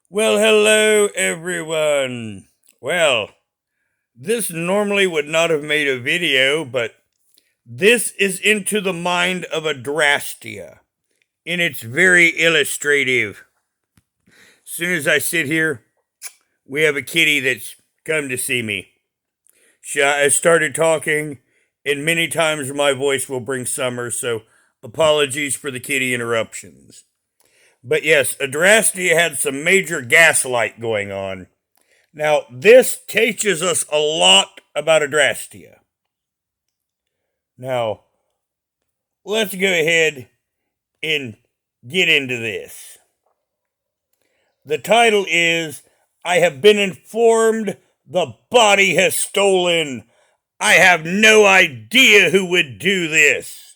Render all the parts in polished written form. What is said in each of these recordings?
Well, hello, everyone. Well, this normally would not have made a video, but this is into the mind of Adrasdea, and it's very illustrative. As soon as I sit here, we have a kitty that's come to see me. I started talking, and many times my voice will bring summer, so apologies for the kitty interruptions. But yes, Adrasdea had some major gaslight going on. Now, this teaches us a lot about Adrasdea. Now, let's go ahead and get into this. The title is I have been informed the body has stolen. I have no idea who would do this.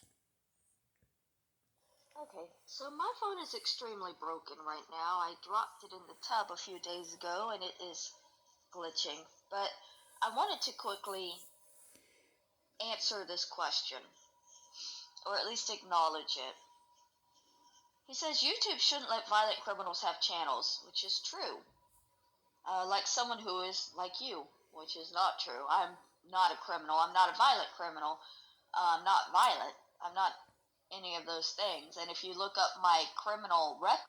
Okay, so my phone is extremely broken right now. I dropped it in the tub a few days ago and it is glitching. But I wanted to quickly answer this question, or at least acknowledge it. He says YouTube shouldn't let violent criminals have channels, which is true. Like someone who is like you, which is not true. I'm not a criminal. I'm not a violent criminal. I'm not violent. I'm not any of those things. And if you look up my criminal record.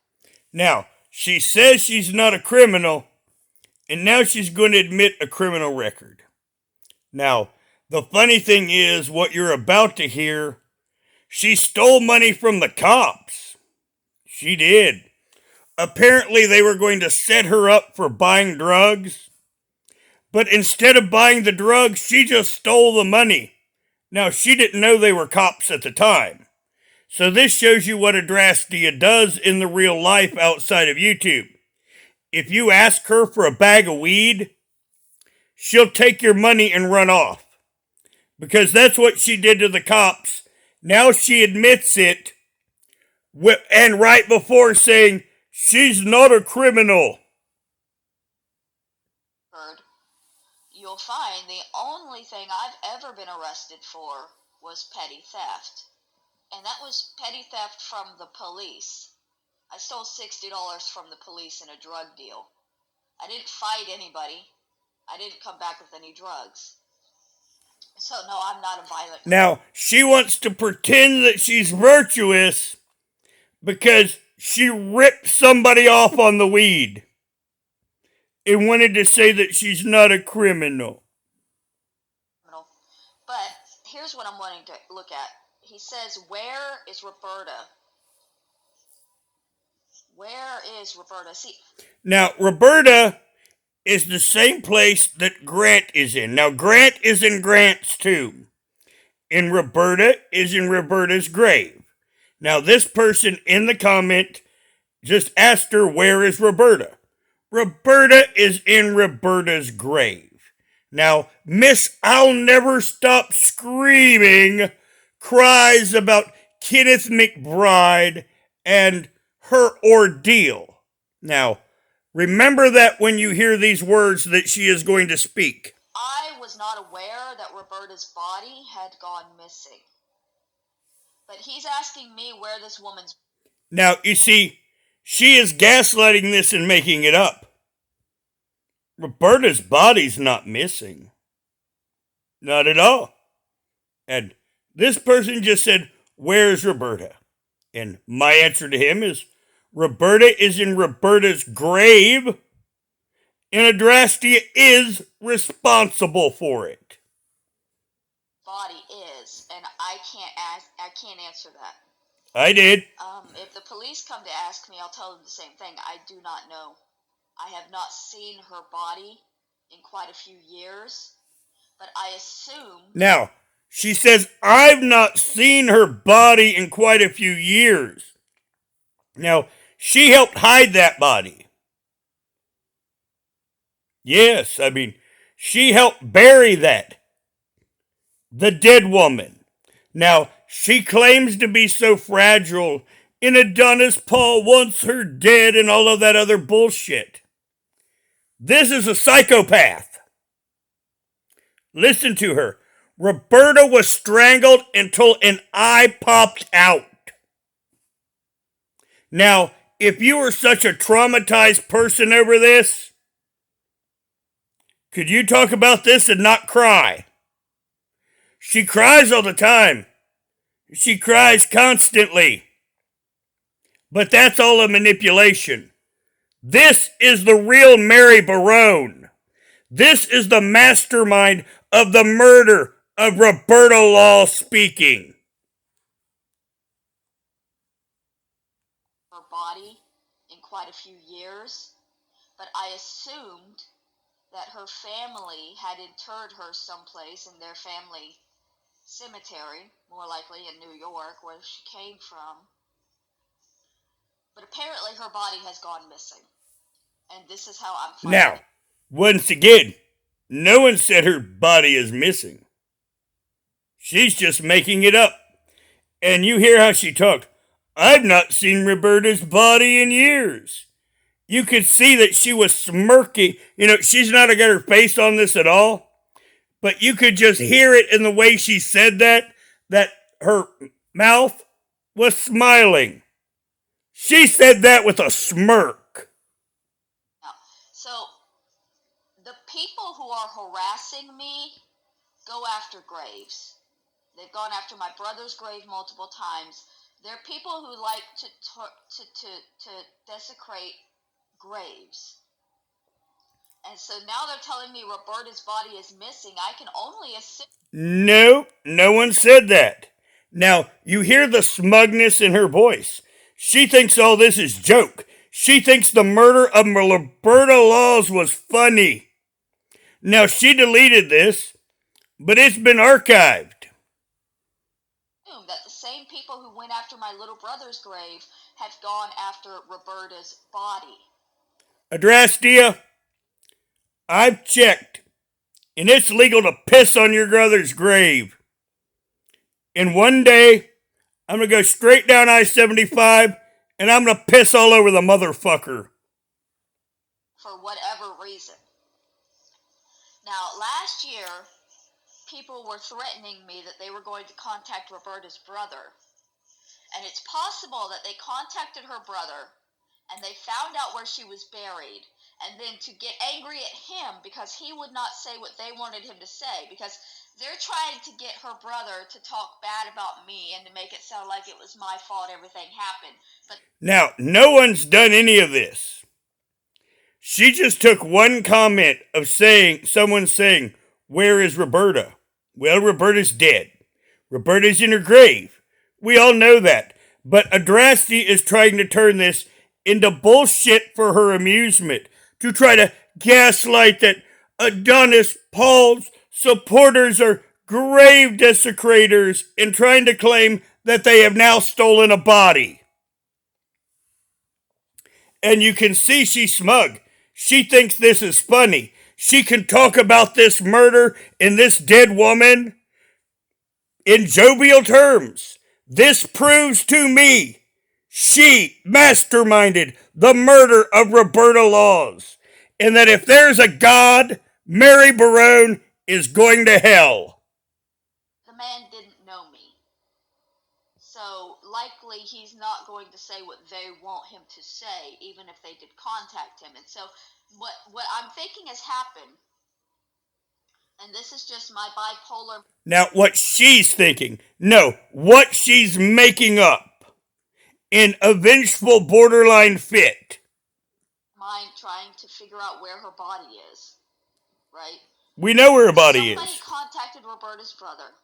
Now, she says she's not a criminal, and now she's going to admit a criminal record. Now, the funny thing is, what you're about to hear, she stole money from the cops. She did. Apparently, they were going to set her up for buying drugs. But instead of buying the drugs, she just stole the money. Now, she didn't know they were cops at the time. So this shows you what Adrasdea does in the real life outside of YouTube. If you ask her for a bag of weed, she'll take your money and run off. Because that's what she did to the cops. Now she admits it, and right before saying she's not a criminal. You'll find the only thing I've ever been arrested for was petty theft. And that was petty theft from the police. I stole $60 from the police in a drug deal. I didn't fight anybody. I didn't come back with any drugs. So, no, I'm not a violent. Now, she wants to pretend that she's virtuous because she ripped somebody off on the weed and wanted to say that she's not a criminal. But here's what I'm wanting to look at. He says, where is Roberta? Where is Roberta? See. Now, Roberta is the same place that Grant is in. Now, Grant is in Grant's tomb, and Roberta is in Roberta's grave. Now, this person in the comment just asked her, where is Roberta? Roberta is in Roberta's grave. Now, Miss I'll Never Stop Screaming cries about Kenneth McBride and her ordeal. Now, remember that when you hear these words that she is going to speak. I was not aware that Roberta's body had gone missing. But he's asking me where this woman's... Now, you see, she is gaslighting this and making it up. Roberta's body's not missing. Not at all. And this person just said, where's Roberta? And my answer to him is, Roberta is in Roberta's grave, and Adrasdea is responsible for it. Body is, and I can't answer that. I did. If the police come to ask me, I'll tell them the same thing. I do not know. I have not seen her body in quite a few years, but I assume... Now, she says, I've not seen her body in quite a few years. Now, she helped hide that body. Yes, I mean, she helped bury the dead woman. Now, she claims to be so fragile, and Adonis Paul wants her dead and all of that other bullshit. This is a psychopath. Listen to her. Roberta was strangled until an eye popped out. Now, if you were such a traumatized person over this, could you talk about this and not cry? She cries all the time. She cries constantly. But that's all a manipulation. This is the real Mary Barone. This is the mastermind of the murder of Roberta Law speaking. Her body in quite a few years, but I assumed that her family had interred her someplace in their family cemetery, more likely in New York, where she came from. But apparently her body has gone missing. And this is how I'm finding Now, it. once again, no one said her body is missing. She's just making it up. And you hear how she talked. I've not seen Roberta's body in years. You could see that she was smirking. You know, she's not got her face on this at all. But you could just hear it in the way she said that her mouth was smiling. She said that with a smirk. So, the people who are harassing me go after graves. They've gone after my brother's grave multiple times. They're people who like to desecrate graves. And so now they're telling me Roberta's body is missing. I can only assume. No one said that. Now, you hear the smugness in her voice. She thinks all this is joke. She thinks the murder of Roberta Laws was funny. Now, she deleted this, but it's been archived. That the same people who went after my little brother's grave have gone after Roberta's body. Adrasdea, I've checked, and it's legal to piss on your brother's grave. And one day, I'm going to go straight down I-75, and I'm going to piss all over the motherfucker. For whatever reason. Now, last year, people were threatening me that they were going to contact Roberta's brother. And it's possible that they contacted her brother and they found out where she was buried, and then to get angry at him because he would not say what they wanted him to say, because they're trying to get her brother to talk bad about me and to make it sound like it was my fault everything happened. But now, no one's done any of this. She just took one comment of someone saying, where is Roberta? Well, Roberta's dead. Roberta's in her grave. We all know that. But Adrasdea is trying to turn this into bullshit for her amusement, to try to gaslight that Adonis Paul's supporters are grave desecrators and trying to claim that they have now stolen a body. And you can see she's smug. She thinks this is funny. She can talk about this murder and this dead woman in jovial terms. This proves to me she masterminded the murder of Roberta Laws, and that if there's a God, Mary Barone is going to hell. the man didn't know me. So likely he's not going to say what they want him to say, even if they did contact him. And so what I'm thinking has happened, and this is just my bipolar. Now, what she's thinking, no, what she's making up in a vengeful borderline fit. Mind trying to figure out where her body is, right? We know where her body Somebody is. contacted Roberta's brother.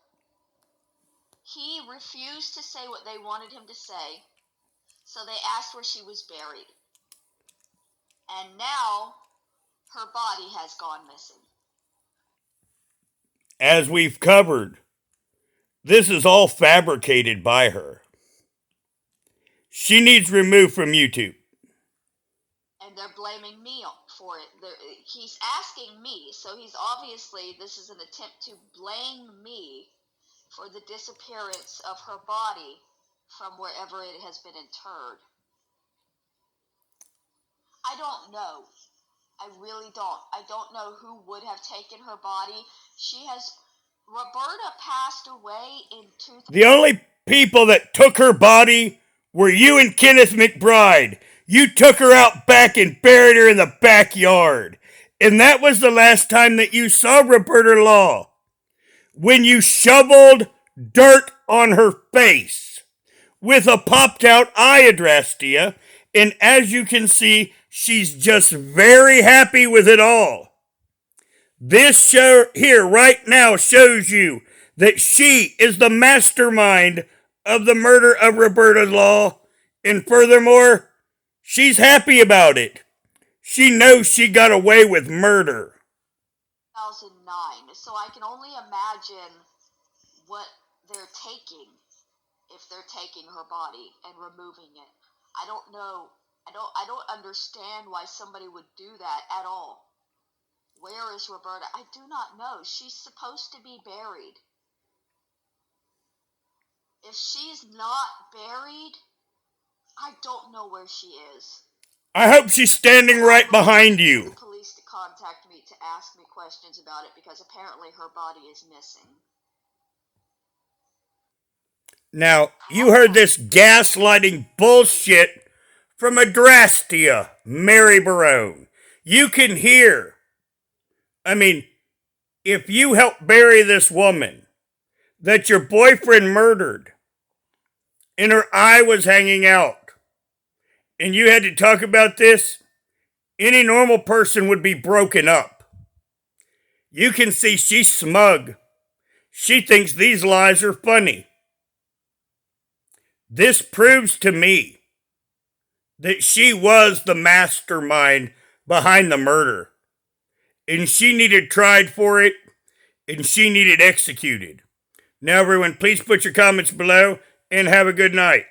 He refused to say what they wanted him to say, so they asked where she was buried. And now her body has gone missing. As we've covered, this is all fabricated by her. She needs removed from YouTube. And they're blaming me for it. He's asking me, so he's obviously, this is an attempt to blame me for the disappearance of her body from wherever it has been interred. I don't know. I really don't. I don't know who would have taken her body. Roberta passed away in 2000. The only people that took her body were you and Kenneth McBride. You took her out back and buried her in the backyard. And that was the last time that you saw Roberta Law. When you shoveled dirt on her face with a popped out eye, Adrasdea. And as you can see, she's just very happy with it all. This show here right now shows you that she is the mastermind of the murder of Roberta Law. And furthermore, she's happy about it. She knows she got away with murder. 2009, so I can only imagine what they're taking if they're taking her body and removing it. I don't know. I don't understand why somebody would do that at all. Where is Roberta? I do not know. She's supposed to be buried. If she's not buried, I don't know where she is. I hope she's standing right behind you. The police to contact me to ask me questions about it because apparently her body is missing. Now, you heard this gaslighting bullshit from Adrasdea, Mary Barone. You can hear. I mean, if you help bury this woman that your boyfriend murdered and her eye was hanging out, and you had to talk about this, any normal person would be broken up. You can see she's smug. She thinks these lies are funny. This proves to me that she was the mastermind behind the murder. And she needed tried for it, and she needed executed. Now, everyone, please put your comments below, and have a good night.